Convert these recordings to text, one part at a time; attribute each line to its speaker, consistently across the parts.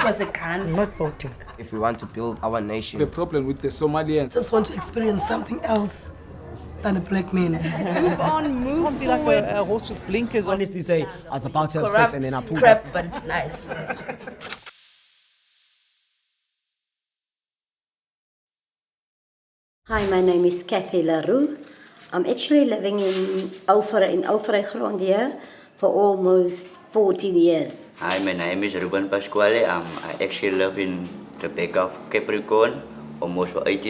Speaker 1: was a gun.
Speaker 2: I'm not voting.
Speaker 3: If we want to build our nation.
Speaker 4: The problem with the Somalians.
Speaker 5: Just want to experience something else than a black man.
Speaker 1: Move on, move
Speaker 2: Can't be like
Speaker 1: forward.
Speaker 2: a horse with blinkers on.
Speaker 6: Honestly say, I was about to have
Speaker 1: Corrupt
Speaker 6: sex and then I pulled
Speaker 1: crap,
Speaker 6: up.
Speaker 1: but it's nice.
Speaker 7: Hi, my name is Kathy Le-Roux. I'm actually living in Vryground here for almost 14 years.
Speaker 8: Hi, my name is Ruben Pasquale. I actually live in the back of Capricorn, almost for 8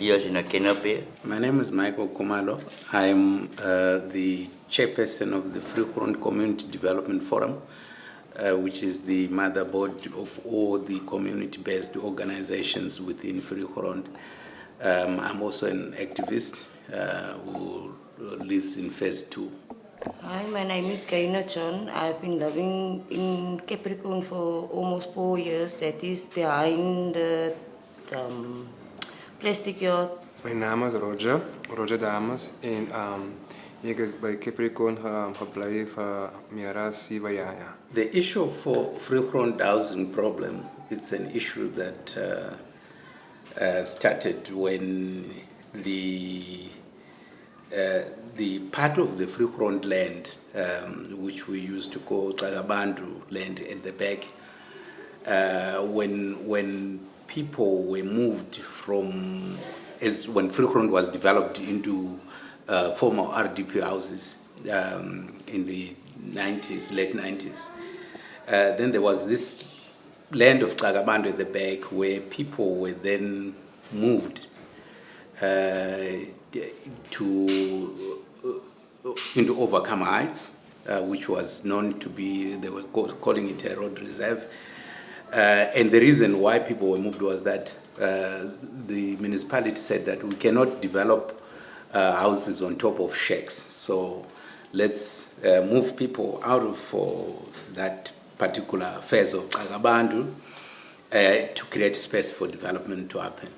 Speaker 8: years in a canopy.
Speaker 9: My name is Mikel Kumalo. I'm the chairperson of the Vryground Community Development Forum, which is the motherboard of all the community-based organizations within Vryground. I'm also an activist who lives in phase 2.
Speaker 10: Hi, my name is Kaina John. I've been living in Capricorn for almost 4 years. That is behind the plastic yard.
Speaker 11: Mijn naam is Roger Daames. En ik heb bij Capricorn gebleven meer dan 7 jaar.
Speaker 9: The issue for Vryground housing problem, it's an issue that started when the part of the Vryground land, which we used to call Tagabandu land at the back, when people were moved from, when Vryground was developed into former RDP houses in the 90s, late 90s, then there was this land of Tagabandu at the back where people were then moved into Overcome Heights, which was known to be, they were calling it a road reserve. And the reason why people were moved was that the municipality said that we cannot develop houses on top of shacks. So let's move people out of that particular phase of Tagabandu to create space for development to happen.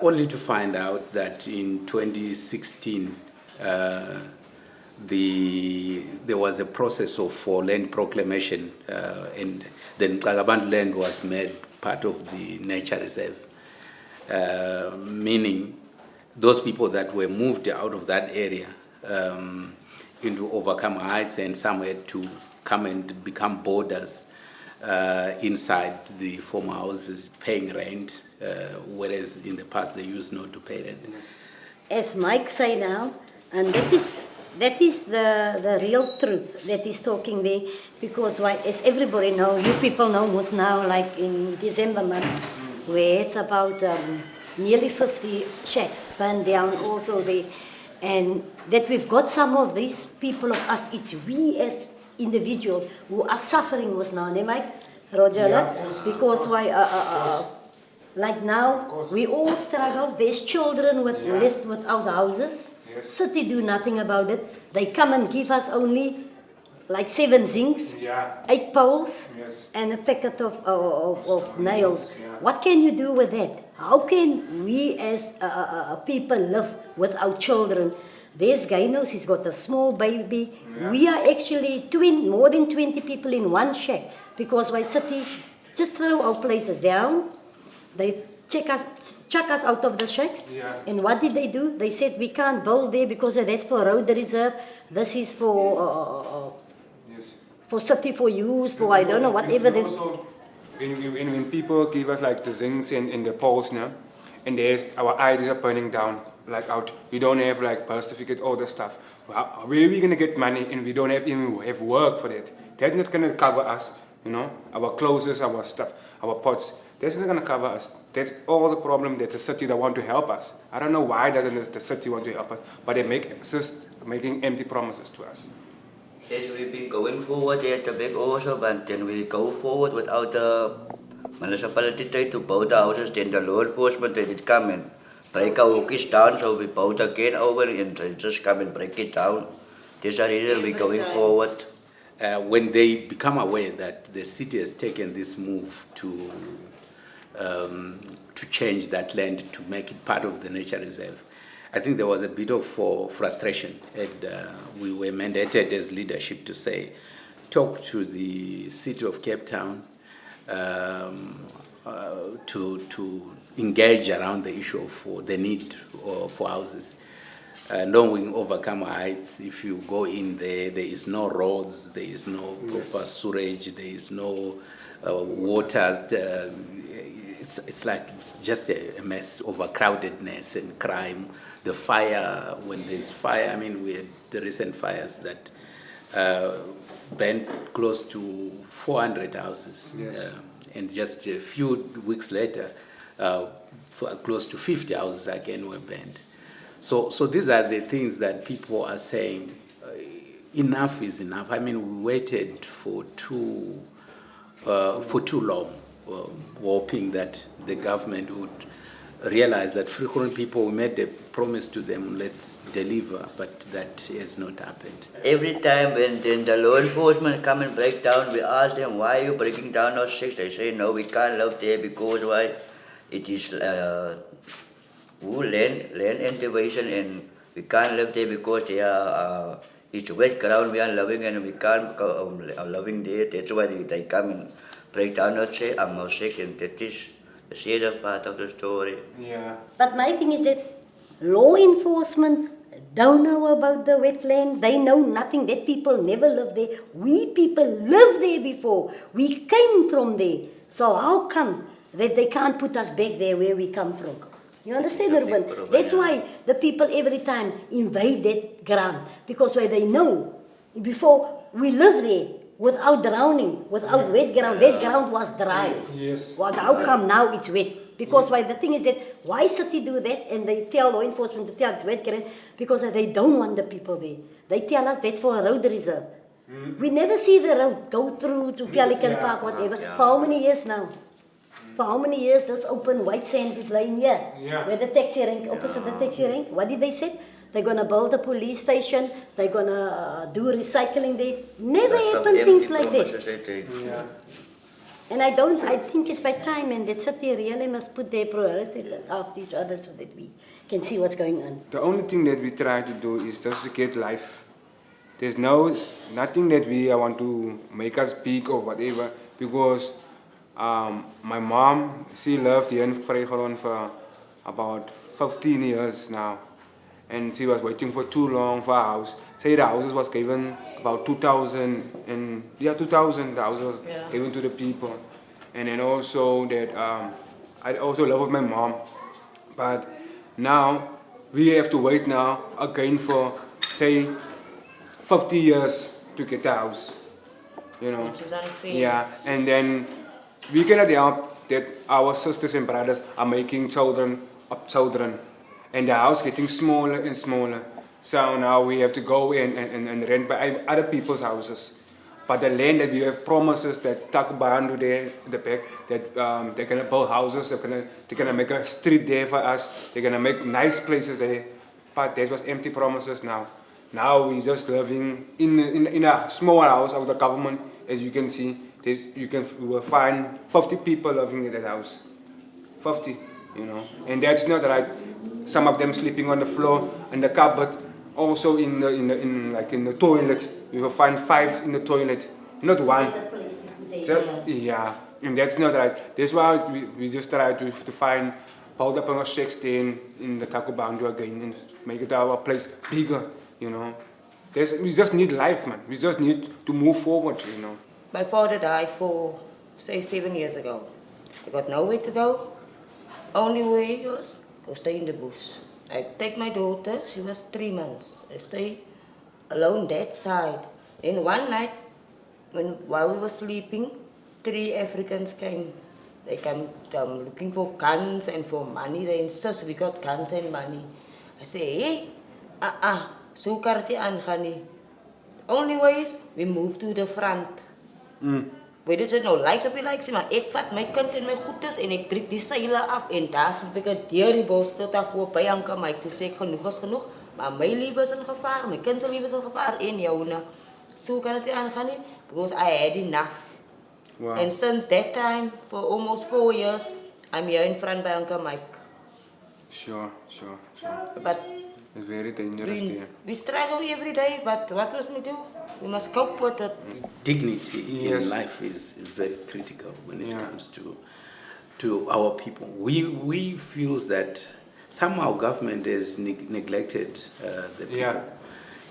Speaker 9: Only to find out that in 2016, there was a process for land proclamation, and then Tagabandu land was made part of the nature reserve, meaning those people that were moved out of that area into Overcome Heights and somewhere to come and become boarders inside the former houses, paying rent, whereas in the past they used not to pay rent.
Speaker 7: As Mike say now, and that is the real truth that he's talking there, because why, as everybody know, you people know most now, like in December month, we had about nearly 50 shacks burned down also there, and that we've got some of these people of us, it's we as individuals who are suffering was now, Mike, Roger, because why, like now, we all struggle, there's children left without houses, city do nothing about it, they come and give us only like 7 zincs, 8 poles, and a packet of nails. What can you do with that? How can we as people live without children? There's Gainos, he's got a small baby. We are actually more than 20 people in one shack, because why city just throw our places down. They chuck us out of the shacks. And what did they do? They said we can't build there because that's for road reserve. This is for city for use, for I don't know, whatever.
Speaker 11: Also, when people give us like the zincs in the poles now, and there's our IDs are burning down, like out, we don't have like birth certificate, all the stuff. Well, where are we gonna get money and we don't even have work for that? That's not gonna cover us, you know, our clothes, our stuff, our pots. That's not gonna cover us. That's all the problem that the city don't want to help us. I don't know why doesn't the city want to help us, but they making empty promises to us.
Speaker 8: Yes, we've been going forward at the back also, but then we go forward without the municipality to build the houses, then the law enforcement they did come and break our hookies down, so we build again over and they just come and break it down. This is the reason we're going forward.
Speaker 9: When they become aware that the city has taken this move to change that land to make it part of the nature reserve, I think there was a bit of frustration, and we were mandated as leadership to say, talk to the city of Cape Town, to engage around the issue of the need for houses. Knowing Overcome Heights, if you go in there, there is no roads, there is no proper sewage, there is no water. It's just a mess, overcrowdedness and crime. The fire, when there's fire, I mean, we had the recent fires that burnt close to 400 houses. And just a few weeks later, close to 50 houses again were burned. So these are the things that people are saying, enough is enough. I mean, we waited for too long, hoping that the government would realize that Vryground people, we made a promise to them, let's deliver, but that has not happened.
Speaker 8: Every time when then the law enforcement come and break down, we ask them, why are you breaking down our six? They say, no, we can't live there because why? It is land invasion, and we can't live there because they are, it's wet ground we are living, and we can't go living there. That's why they come and break down our six, and that is the serious part of the story.
Speaker 11: Yeah.
Speaker 7: But my thing is that law enforcement don't know about the wetland. They know nothing. That people never lived there. We people lived there before. We came from there. So how come that they can't put us back there where we come from? You understand, Ruben? That's why the people every time invade that ground. Because why they know before we lived there without drowning, without wet ground. That ground was dry.
Speaker 11: Yes.
Speaker 7: Well, how come now it's wet? Because why the thing is that why city do that and they tell law enforcement to tell it's wet ground because they don't want the people there. They tell us that's for a road reserve. We never see the road go through to Pelican Park, whatever. For how many years now? For how many years this open white sand is lying here? Where the taxi rank, opposite the taxi rank. What did they say? They're going to build a police station. They're going to do recycling there. Never happen things like that. And I think it's by time, and that city really must put their priorities after each other so that we can see what's going on.
Speaker 11: The only thing that we try to do is just to get life. There's nothing that we want to make us big or whatever, because my mom, she lived here in Vryground for about 15 years now, and she was waiting for too long for a house. Say the houses was given about 2000, and 2000 the house was given to the people. And then also that I also love my mom, but now we have to wait now again for say 50 years to get the house, you know.
Speaker 10: Which is unfair.
Speaker 11: Yeah, and then we cannot help that our sisters and brothers are making children, and the house getting smaller and smaller. So now we have to go and rent by other people's houses. But the land that we have promises that Takubando there in the back, that they're gonna build houses, they're gonna make a street there for us, they're gonna make nice places there. But that was empty promises now. Now we're just living in a small house of the government, as you can see. You will find 50 people living in that house. 50, you know. And that's not right. Some of them sleeping on the floor, in the cupboard, also in the toilet. You will find 5 in the toilet, not 1. Yeah, and that's not right. That's why we just try to find build up a 16 in the Takubando again and make it our place bigger, you know. We just need life, man. We just need to move forward, you know.
Speaker 10: My father died say 7 years ago. I got nowhere to go. Only way was go stay in the bush. I take my daughter, she was 3 months. I stay alone that side. And one night, while we were sleeping, 3 Africans came. They come looking for guns and for money. They insist we got guns and money. I say, hey, so karate aangaan. Only way is we move to the front. Weet jy nou likes op die likes, maar ek vat my kind en my goedes en ek trek die seile af en daar soek ek deur die bos tot af voor by Anka my toe sê ek genoeg is genoeg, maar my lewe is in gevaar, my kind se lewe is in gevaar en joune. So kan dit aangaan nie, because I had enough.
Speaker 11: Wow.
Speaker 10: And since that time, for almost 4 years, I'm here in front by Anka Mike.
Speaker 11: Sure.
Speaker 10: But
Speaker 11: It's very dangerous there.
Speaker 10: We struggle every day, but what must we do? We must cope with it.
Speaker 9: Dignity
Speaker 11: Yes.
Speaker 9: in life is very critical when it
Speaker 11: Yeah.
Speaker 9: comes to our people. We feel that somehow government has neglected the people.
Speaker 11: Yeah.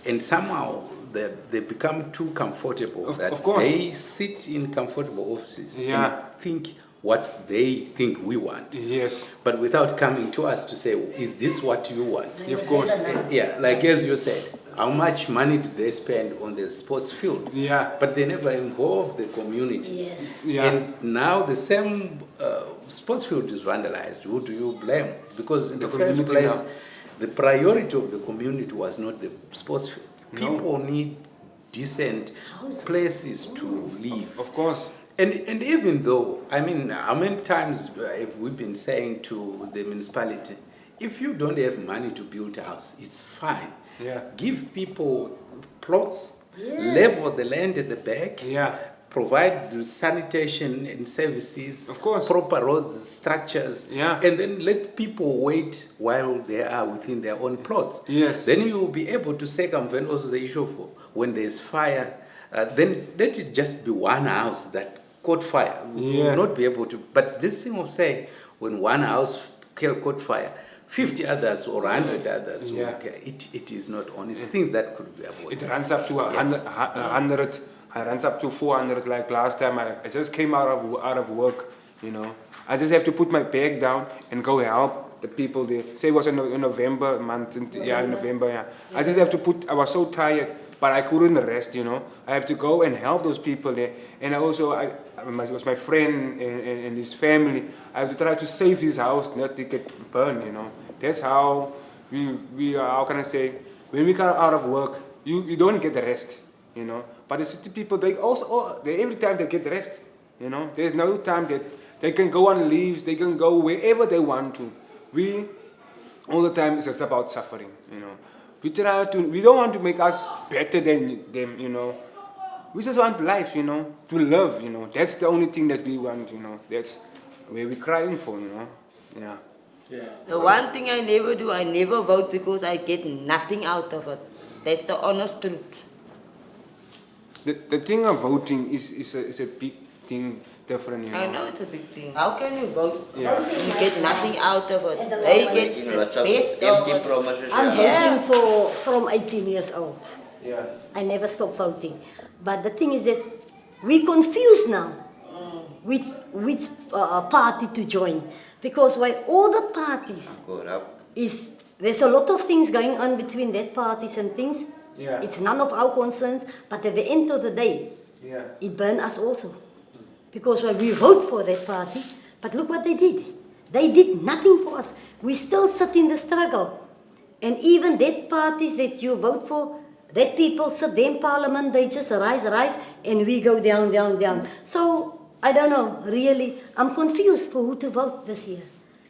Speaker 9: And somehow they become too comfortable.
Speaker 11: Of
Speaker 9: that
Speaker 11: course.
Speaker 9: They sit in comfortable offices
Speaker 11: Yeah.
Speaker 9: and think what they think we want.
Speaker 11: Yes.
Speaker 9: But without coming to us to say, is this what you want?
Speaker 11: Of course.
Speaker 9: Yeah, like as you said, how much money did they spend on the sports field?
Speaker 11: Yeah.
Speaker 9: But they never involve the community.
Speaker 7: Yes.
Speaker 11: Yeah.
Speaker 9: And now the same sports field is vandalized. Who do you blame? Because in the first
Speaker 11: community
Speaker 9: place,
Speaker 11: now.
Speaker 9: the priority of the community was not the sports field.
Speaker 11: No.
Speaker 9: People need decent places to live.
Speaker 11: Of course.
Speaker 9: And even though, I mean, how many times have we been saying to the municipality, if you don't have money to build a house, it's fine.
Speaker 11: Yeah.
Speaker 9: Give people plots,
Speaker 7: Yes.
Speaker 9: level the land at the back,
Speaker 11: Yeah.
Speaker 9: provide the sanitation and services,
Speaker 11: Of course.
Speaker 9: proper roads, structures,
Speaker 11: Yeah.
Speaker 9: and then let people wait while they are within their own plots.
Speaker 11: Yes.
Speaker 9: Then you will be able to circumvent also the issue of when there's fire. Then let it just be one house that caught fire. We
Speaker 11: Yes.
Speaker 9: will not be able to. But this thing of saying when one house caught fire, 50 others or 100 others, will
Speaker 11: Yeah.
Speaker 9: care. It is not on. It's things that could be
Speaker 11: It
Speaker 9: avoided.
Speaker 11: runs up to 100. I runs up to 400. Like last time, I just came out of work. You know, I just have to put my bag down and go help the people there. Say it was in November month. In November. Yeah. I just have to put. I was so tired, but I couldn't rest. You know, I have to go and help those people there. And it was my friend and his family. I have to try to save his house, not to get burned. You know, that's how we are. How can I say? When we come out of work, you don't get the rest. You know, but the city people, they every time they get rest. You know, there's no time that they can go on leaves, they can go wherever they want to. We all the time it's just about suffering. You know, we don't want to make us better than them. You know, we just want life. You know, to love. You know, that's the only thing that we want. You know, that's where we're crying for. You know, yeah.
Speaker 10: The one thing I never do, I never vote because I get nothing out of it. That's the honest truth.
Speaker 11: The thing of voting is a big thing different. You know.
Speaker 10: I know it's a big thing. How can you vote?
Speaker 11: Yeah.
Speaker 10: You get nothing out of it.
Speaker 7: And the
Speaker 10: They
Speaker 7: law
Speaker 10: get
Speaker 8: Making
Speaker 10: the
Speaker 8: lots of
Speaker 10: best of
Speaker 8: empty
Speaker 10: it.
Speaker 8: promises.
Speaker 7: I'm
Speaker 8: yeah.
Speaker 7: voting from 18 years old.
Speaker 11: Yeah.
Speaker 7: I never stopped voting. But the thing is that we confused now which party to join. Because why all the parties there's a lot of things going on between that parties and things.
Speaker 11: Yeah.
Speaker 7: It's none of our concerns, but at the end of the day,
Speaker 11: Yeah.
Speaker 7: it burned us also. Because when we vote for that party, but look what they did. They did nothing for us. We still sit in the struggle. And even that parties that you vote for, that people sit there in parliament, they just rise, and we go down, down, down. So, I don't know, really, I'm confused for who to vote this year,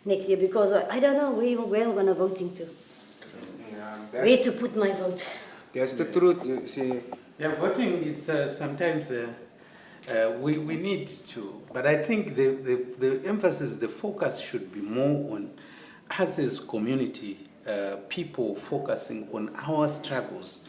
Speaker 7: next year, because I don't know where I'm going to voting to.
Speaker 11: Yeah.
Speaker 7: Where to put my vote.
Speaker 11: That's the truth. You see.
Speaker 9: Yeah, voting is sometimes we need to, but I think the emphasis, the focus should be more on us as community, people focusing on our struggles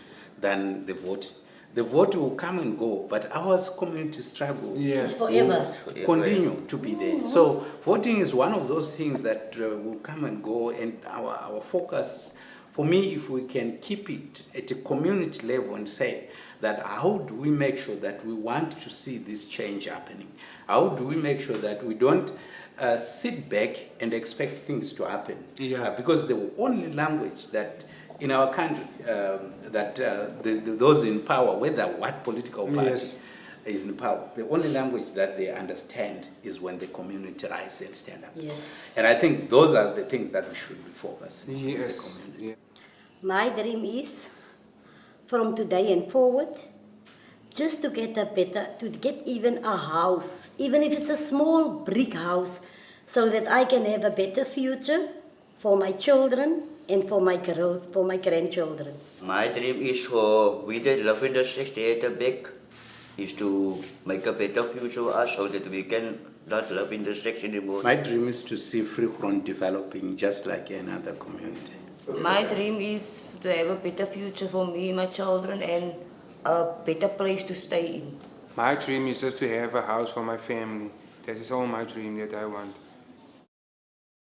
Speaker 9: than the vote. The vote will come and go, but our community struggle
Speaker 7: It's forever.
Speaker 9: will continue to be there. So voting is one of those things that will come and go, and our focus, for me, if we can keep it at a community level and say that how do we make sure that we want to see this change happening? How do we make sure that we don't sit back and expect things to happen?
Speaker 11: Yeah.
Speaker 9: Because the only language that in our country, those in power, whether what political party
Speaker 11: Yes.
Speaker 9: is in power, the only language that they understand is when the community rise and stand up.
Speaker 7: Yes.
Speaker 9: And I think those are the things that we should be focusing on as a
Speaker 11: Yes.
Speaker 9: community.
Speaker 11: Yeah.
Speaker 7: My dream is, from today and forward, just to get even a house, even if it's a small brick house, so that I can have a better future for my children and for my grandchildren.
Speaker 8: My dream is for we that live in the 68 back is to make a better future for us so that we can not live in the sex anymore.
Speaker 9: My dream is to see Vryground developing just like any other community.
Speaker 10: My dream is to have a better future for me, my children, and a better place to stay in.
Speaker 11: My dream is just to have a house for my family. That is all my dream that I want.